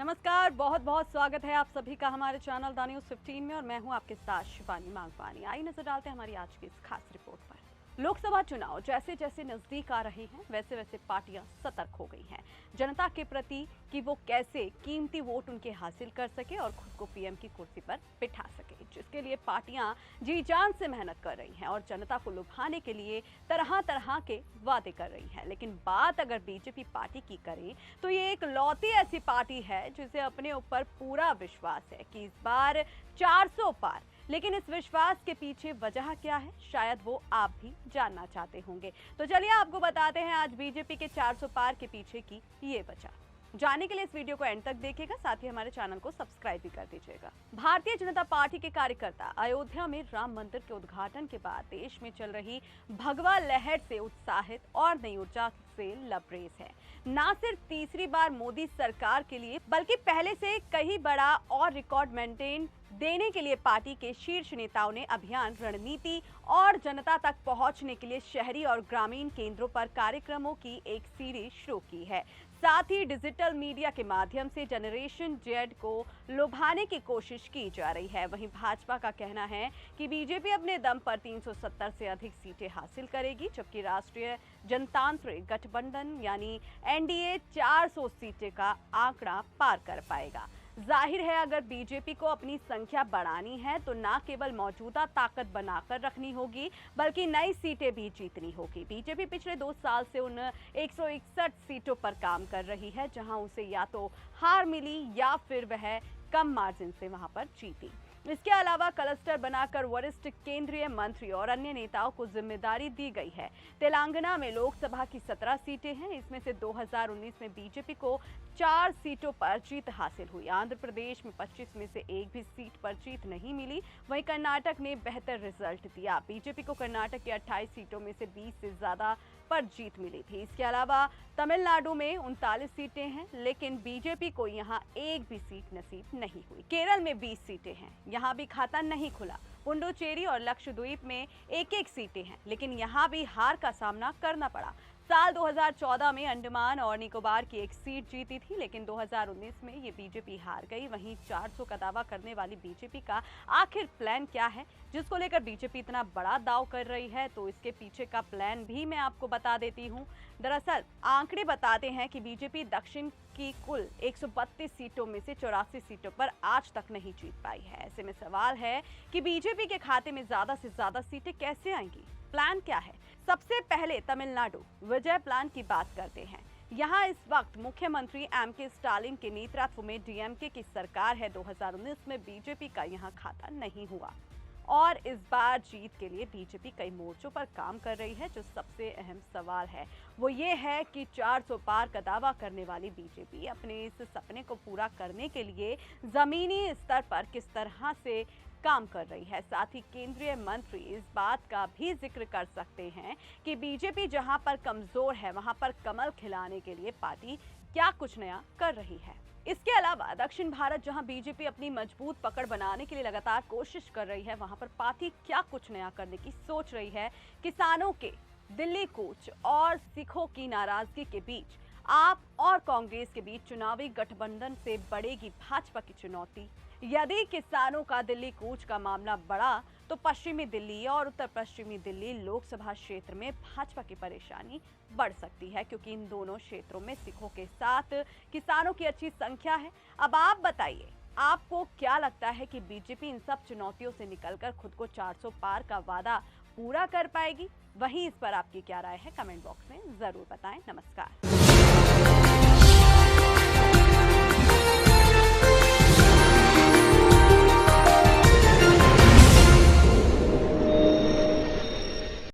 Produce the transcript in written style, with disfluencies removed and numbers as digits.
नमस्कार, बहुत बहुत स्वागत है आप सभी का हमारे चैनल द न्यूज़ 15 में और मैं हूं आपके साथ शिवानी मांगवानी। आइए नजर डालते हैं हमारी आज की इस खास रिपोर्ट पर। लोकसभा चुनाव जैसे जैसे नजदीक आ रहे हैं वैसे वैसे पार्टियां सतर्क हो गई हैं जनता के प्रति कि वो कैसे कीमती वोट उनके हासिल कर सके और खुद को पीएम की कुर्सी पर बिठा सके, जिसके लिए पार्टियां जी जान से मेहनत कर रही हैं और जनता को लुभाने के लिए तरह तरह के वादे कर रही हैं। लेकिन बात अगर बीजेपी पार्टी की करें तो ये एक लौती ऐसी पार्टी है जिसे अपने ऊपर पूरा विश्वास है कि इस बार 400 पार। लेकिन इस विश्वास के पीछे वजह क्या है, शायद वो आप भी जानना चाहते होंगे। तो चलिए आपको बताते हैं आज बीजेपी के 400 पार के पीछे की ये वजह। जानने के लिए इस वीडियो को एंड तक देखिएगा, साथ ही हमारे चैनल को सब्सक्राइब भी कर दीजिएगा। भारतीय जनता पार्टी के कार्यकर्ता अयोध्या में राम मंदिर के उद्घाटन के बाद देश में चल रही भगवा लहर से उत्साहित और नई ऊर्जा से लबरेज है। ना सिर्फ तीसरी बार मोदी सरकार के लिए बल्कि पहले से कहीं बड़ा और रिकॉर्ड मेंटेन देने के लिए पार्टी के शीर्ष नेताओं ने अभियान रणनीति और जनता तक पहुंचने के लिए शहरी और ग्रामीण केंद्रों पर कार्यक्रमों की एक सीरीज शुरू की है। साथ ही डिजिटल मीडिया के माध्यम से जनरेशन जेड को लुभाने की कोशिश की जा रही है। वहीं भाजपा का कहना है कि बीजेपी अपने दम पर 370 से अधिक सीटें हासिल करेगी, जबकि राष्ट्रीय जनतांत्रिक गठबंधन यानी एनडीए 400 सीटें का आंकड़ा पार कर पाएगा। जाहिर है अगर बीजेपी को अपनी संख्या बढ़ानी है तो ना केवल मौजूदा ताकत बनाकर रखनी होगी बल्कि नई सीटें भी जीतनी होगी। बीजेपी पिछले 2 साल से उन 161 सीटों पर काम कर रही है जहां उसे या तो हार मिली या फिर वह कम मार्जिन से वहां पर जीती। इसके अलावा क्लस्टर बनाकर वरिष्ठ केंद्रीय मंत्री और अन्य नेताओं को जिम्मेदारी दी गई है। तेलंगाना में लोकसभा की 17 सीटें हैं, इसमें से 2019 में बीजेपी को 4 सीटों पर जीत हासिल हुई। आंध्र प्रदेश में 25 में से एक भी सीट पर जीत नहीं मिली। वहीं कर्नाटक ने बेहतर रिजल्ट दिया। बीजेपी को कर्नाटक की 28 सीटों में से 20 से ज्यादा पर जीत मिली थी। इसके अलावा तमिलनाडु में 39 सीटें हैं, लेकिन बीजेपी को यहां एक भी सीट नसीब नहीं हुई। केरल में 20 सीटें हैं, यहां भी खाता नहीं खुला। पुडुचेरी और लक्षद्वीप में एक सीटें हैं, लेकिन यहां भी हार का सामना करना पड़ा। साल 2014 में अंडमान और निकोबार की एक सीट जीती थी, लेकिन 2019 में ये बीजेपी हार गई। वहीं 400 का दावा करने वाली बीजेपी का आखिर प्लान क्या है, जिसको लेकर बीजेपी इतना बड़ा दाव कर रही है, तो इसके पीछे का प्लान भी मैं आपको बता देती हूँ। दरअसल आंकड़े बताते हैं कि बीजेपी दक्षिण की कुल 132 सीटों में से 84 सीटों पर आज तक नहीं जीत पाई है। ऐसे में सवाल है कि बीजेपी के खाते में ज्यादा से ज्यादा सीटें कैसे आएंगी, प्लान क्या है। सबसे पहले तमिलनाडु विजय प्लान की बात करते हैं। यहाँ इस वक्त मुख्यमंत्री एम.के. स्टालिन के नेतृत्व में डीएमके की सरकार है। 2019 में बीजेपी का यहाँ खाता नहीं हुआ और इस बार जीत के लिए बीजेपी कई मोर्चों पर काम कर रही है। जो सबसे अहम सवाल है वो ये है कि 400 पार का दावा करने वाली बीजेपी अपने इस सपने को पूरा करने के लिए जमीनी स्तर पर किस तरह से काम कर रही है। साथ ही केंद्रीय मंत्री इस बात का भी जिक्र कर सकते हैं कि बीजेपी जहां पर कमजोर है वहां पर कमल खिलाने के लिए पार्टी क्या कुछ नया कर रही है। इसके अलावा दक्षिण भारत जहां बीजेपी अपनी मजबूत पकड़ बनाने के लिए लगातार कोशिश कर रही है, वहां पर पार्टी क्या कुछ नया करने की सोच रही है। किसानों के दिल्ली कूच और सिखों की नाराजगी के बीच आप और कांग्रेस के बीच चुनावी गठबंधन से बढ़ेगी भाजपा की चुनौती। यदि किसानों का दिल्ली कूच का मामला बढ़ा तो पश्चिमी दिल्ली और उत्तर पश्चिमी दिल्ली लोकसभा क्षेत्र में भाजपा की परेशानी बढ़ सकती है, क्योंकि इन दोनों क्षेत्रों में सिखों के साथ किसानों की अच्छी संख्या है। अब आप बताइए, आपको क्या लगता है कि बीजेपी इन सब चुनौतियों से निकलकर खुद को 400 पार का वादा पूरा कर पाएगी? वहीं इस पर आपकी क्या राय है, कमेंट बॉक्स में जरूर बताएं। नमस्कार।